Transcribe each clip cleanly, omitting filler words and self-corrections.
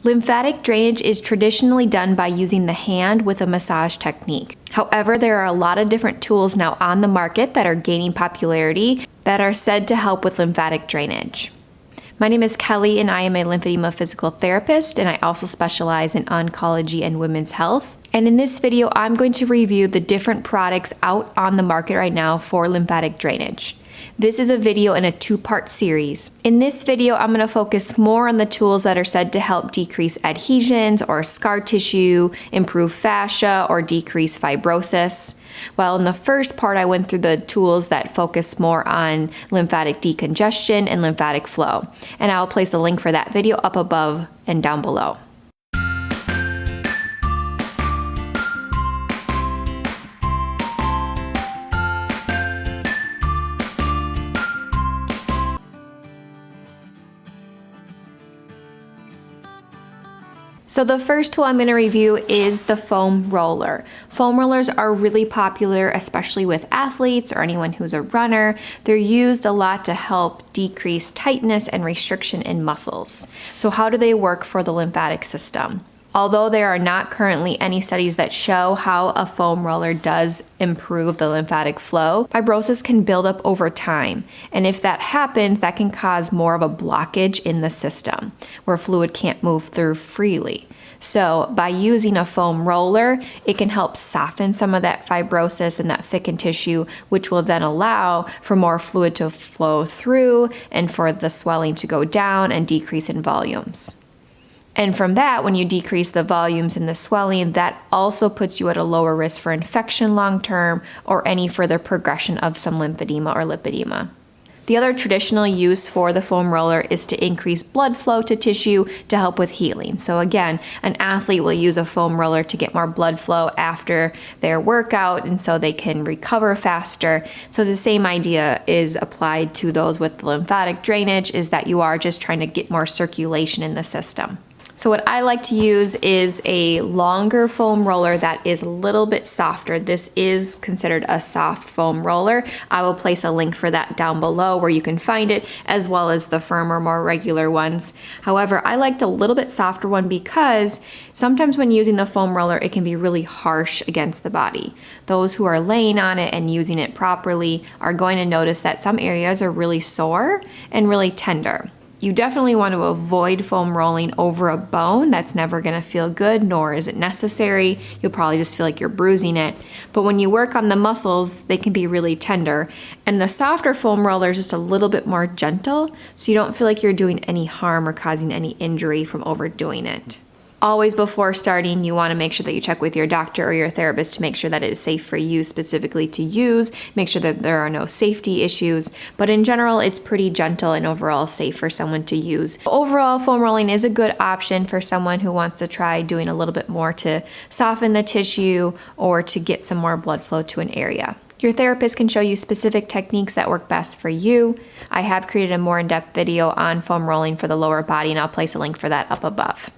Lymphatic drainage is traditionally done by using the hand with a massage technique. However, there are a lot of different tools now on the market that are gaining popularity that are said to help with lymphatic drainage. My name is Kelly and I am a lymphedema physical therapist, and I also specialize in oncology and women's health. And in this video, I'm going to review the different products out on the market right now for lymphatic drainage. This is a video in a two-part series. In this video, I'm going to focus more on the tools that are said to help decrease adhesions or scar tissue, improve fascia, or decrease fibrosis. While in the first part, I went through the tools that focus more on lymphatic decongestion and lymphatic flow. And I'll place a link for that video up above and down below. So the first tool I'm going to review is the foam roller. Foam rollers are really popular, especially with athletes or anyone who's a runner. They're used a lot to help decrease tightness and restriction in muscles. So how do they work for the lymphatic system? Although there are not currently any studies that show how a foam roller does improve the lymphatic flow, fibrosis can build up over time. And if that happens, that can cause more of a blockage in the system where fluid can't move through freely. So by using a foam roller, it can help soften some of that fibrosis and that thickened tissue, which will then allow for more fluid to flow through and for the swelling to go down and decrease in volumes. And from that, when you decrease the volumes and the swelling, that also puts you at a lower risk for infection long-term or any further progression of some lymphedema or lipedema. The other traditional use for the foam roller is to increase blood flow to tissue to help with healing. So again, an athlete will use a foam roller to get more blood flow after their workout, and so they can recover faster. So the same idea is applied to those with lymphatic drainage, is that you are just trying to get more circulation in the system. So what I like to use is a longer foam roller that is a little bit softer. This is considered a soft foam roller. I will place a link for that down below where you can find it, as well as the firmer, more regular ones. However, I liked a little bit softer one because sometimes when using the foam roller, it can be really harsh against the body. Those who are laying on it and using it properly are going to notice that some areas are really sore and really tender. You definitely want to avoid foam rolling over a bone. That's never going to feel good, nor is it necessary. You'll probably just feel like you're bruising it. But when you work on the muscles, they can be really tender. And the softer foam roller is just a little bit more gentle, so you don't feel like you're doing any harm or causing any injury from overdoing it. Always before starting, you want to make sure that you check with your doctor or your therapist to make sure that it is safe for you specifically to use, make sure that there are no safety issues, but in general, it's pretty gentle and overall safe for someone to use. Overall, foam rolling is a good option for someone who wants to try doing a little bit more to soften the tissue or to get some more blood flow to an area. Your therapist can show you specific techniques that work best for you. I have created a more in-depth video on foam rolling for the lower body, and I'll place a link for that up above.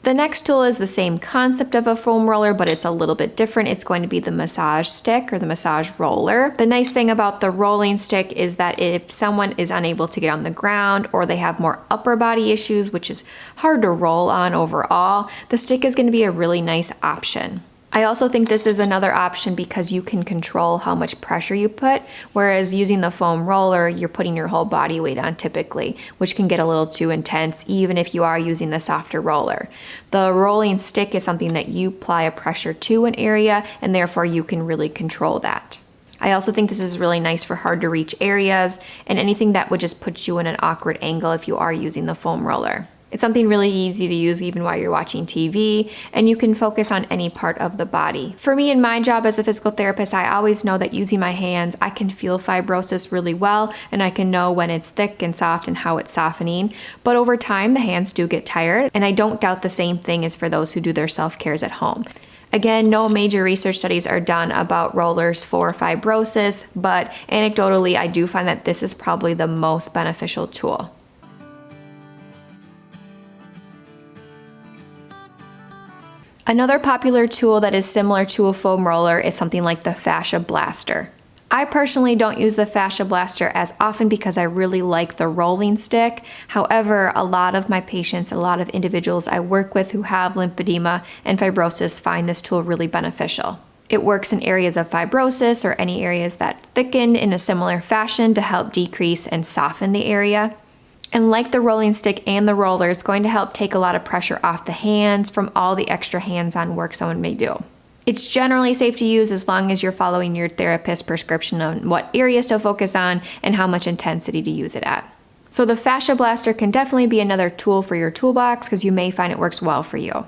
The next tool is the same concept of a foam roller, but it's a little bit different. It's going to be the massage stick or the massage roller. The nice thing about the rolling stick is that if someone is unable to get on the ground or they have more upper body issues, which is hard to roll on overall, the stick is going to be a really nice option. I also think this is another option because you can control how much pressure you put, whereas using the foam roller, you're putting your whole body weight on typically, which can get a little too intense even if you are using the softer roller. The rolling stick is something that you apply a pressure to an area, and therefore you can really control that. I also think this is really nice for hard to reach areas and anything that would just put you in an awkward angle if you are using the foam roller. It's something really easy to use even while you're watching TV, and you can focus on any part of the body. For me in my job as a physical therapist, I always know that using my hands, I can feel fibrosis really well, and I can know when it's thick and soft and how it's softening. But over time, the hands do get tired, and I don't doubt the same thing is for those who do their self-cares at home. Again, no major research studies are done about rollers for fibrosis, but anecdotally, I do find that this is probably the most beneficial tool. Another popular tool that is similar to a foam roller is something like the Fascia Blaster. I personally don't use the Fascia Blaster as often because I really like the rolling stick. However, a lot of my patients, a lot of individuals I work with who have lymphedema and fibrosis find this tool really beneficial. It works in areas of fibrosis or any areas that thickened in a similar fashion to help decrease and soften the area. And like the rolling stick and the roller, it's going to help take a lot of pressure off the hands from all the extra hands-on work someone may do. It's generally safe to use as long as you're following your therapist's prescription on what areas to focus on and how much intensity to use it at. So the Fascia Blaster can definitely be another tool for your toolbox because you may find it works well for you.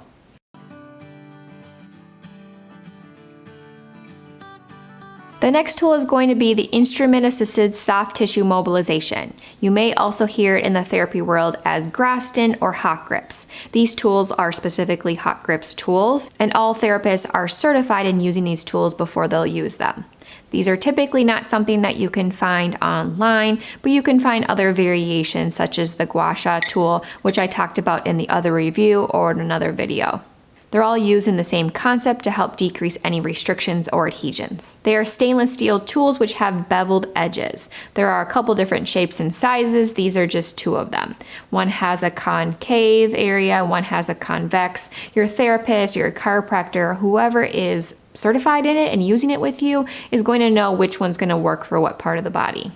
The next tool is going to be the instrument-assisted soft tissue mobilization. You may also hear it in the therapy world as Graston or hot grips. These tools are specifically hot grips tools, and all therapists are certified in using these tools before they'll use them. These are typically not something that you can find online, but you can find other variations such as the gua sha tool, which I talked about in the other review or in another video. They're all used in the same concept to help decrease any restrictions or adhesions. They are stainless steel tools which have beveled edges. There are a couple different shapes and sizes. These are just two of them. One has a concave area, one has a convex. Your therapist, your chiropractor, whoever is certified in it and using it with you is going to know which one's going to work for what part of the body.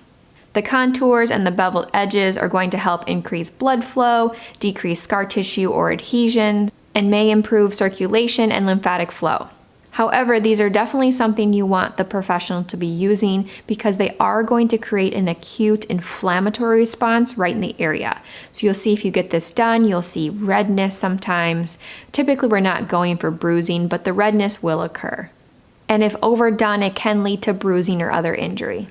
The contours and the beveled edges are going to help increase blood flow, decrease scar tissue or adhesions, and may improve circulation and lymphatic flow. However, these are definitely something you want the professional to be using because they are going to create an acute inflammatory response right in the area. So you'll see if you get this done, you'll see redness sometimes. Typically, we're not going for bruising, but the redness will occur. And if overdone, it can lead to bruising or other injury.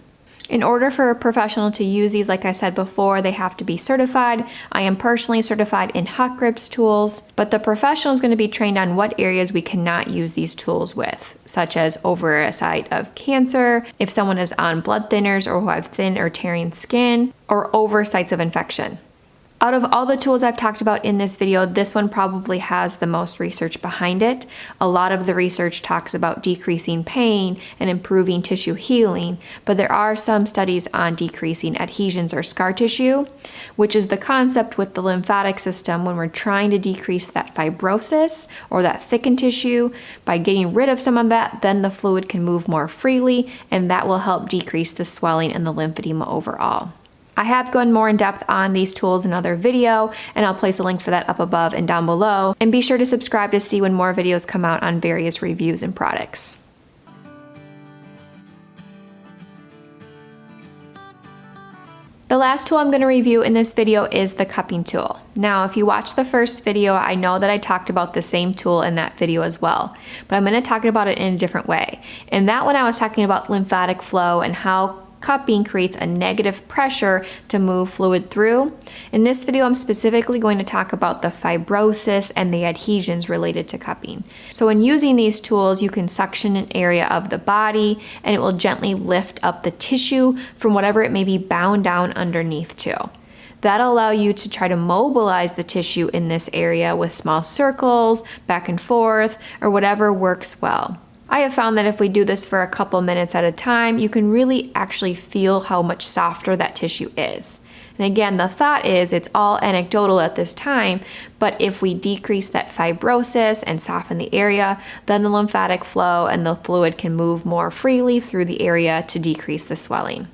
In order for a professional to use these, like I said before, they have to be certified. I am personally certified in hot grips tools, but the professional is going to be trained on what areas we cannot use these tools with, such as over a site of cancer, if someone is on blood thinners or who have thin or tearing skin, or over sites of infection. Out of all the tools I've talked about in this video, this one probably has the most research behind it. A lot of the research talks about decreasing pain and improving tissue healing, but there are some studies on decreasing adhesions or scar tissue, which is the concept with the lymphatic system when we're trying to decrease that fibrosis or that thickened tissue. By getting rid of some of that, then the fluid can move more freely, and that will help decrease the swelling and the lymphedema overall. I have gone more in depth on these tools in another video, and I'll place a link for that up above and down below. And be sure to subscribe to see when more videos come out on various reviews and products. The last tool I'm going to review in this video is the cupping tool. Now, if you watched the first video, I know that I talked about the same tool in that video as well, but I'm going to talk about it in a different way. In that one, I was talking about lymphatic flow and how cupping creates a negative pressure to move fluid through. In this video, I'm specifically going to talk about the fibrosis and the adhesions related to cupping. So when using these tools, you can suction an area of the body and it will gently lift up the tissue from whatever it may be bound down underneath to. That'll allow you to try to mobilize the tissue in this area with small circles, back and forth, or whatever works well. I have found that if we do this for a couple minutes at a time, you can really actually feel how much softer that tissue is. And again, the thought is it's all anecdotal at this time, but if we decrease that fibrosis and soften the area, then the lymphatic flow and the fluid can move more freely through the area to decrease the swelling.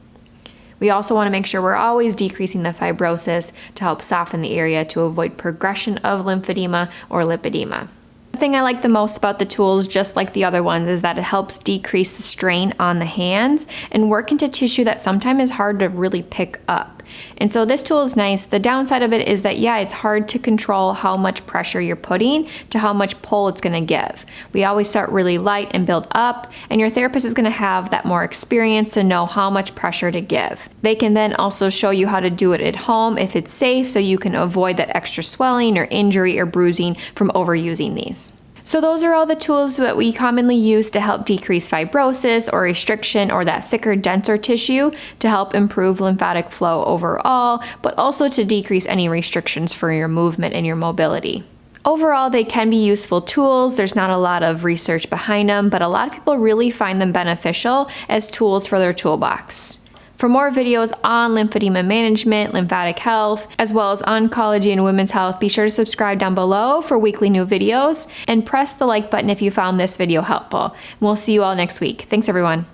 We also want to make sure we're always decreasing the fibrosis to help soften the area to avoid progression of lymphedema or lipedema. The thing I like the most about the tools, just like the other ones, is that it helps decrease the strain on the hands and work into tissue that sometimes is hard to really pick up. And so this tool is nice. The downside of it is that, yeah, it's hard to control how much pressure you're putting to how much pull it's going to give. We always start really light and build up, and your therapist is going to have that more experience to know how much pressure to give. They can then also show you how to do it at home if it's safe, so you can avoid that extra swelling or injury or bruising from overusing these. So those are all the tools that we commonly use to help decrease fibrosis or restriction or that thicker, denser tissue to help improve lymphatic flow overall, but also to decrease any restrictions for your movement and your mobility. Overall, they can be useful tools. There's not a lot of research behind them, but a lot of people really find them beneficial as tools for their toolbox. For more videos on lymphedema management, lymphatic health, as well as oncology and women's health, be sure to subscribe down below for weekly new videos and press the like button if you found this video helpful. And we'll see you all next week. Thanks everyone.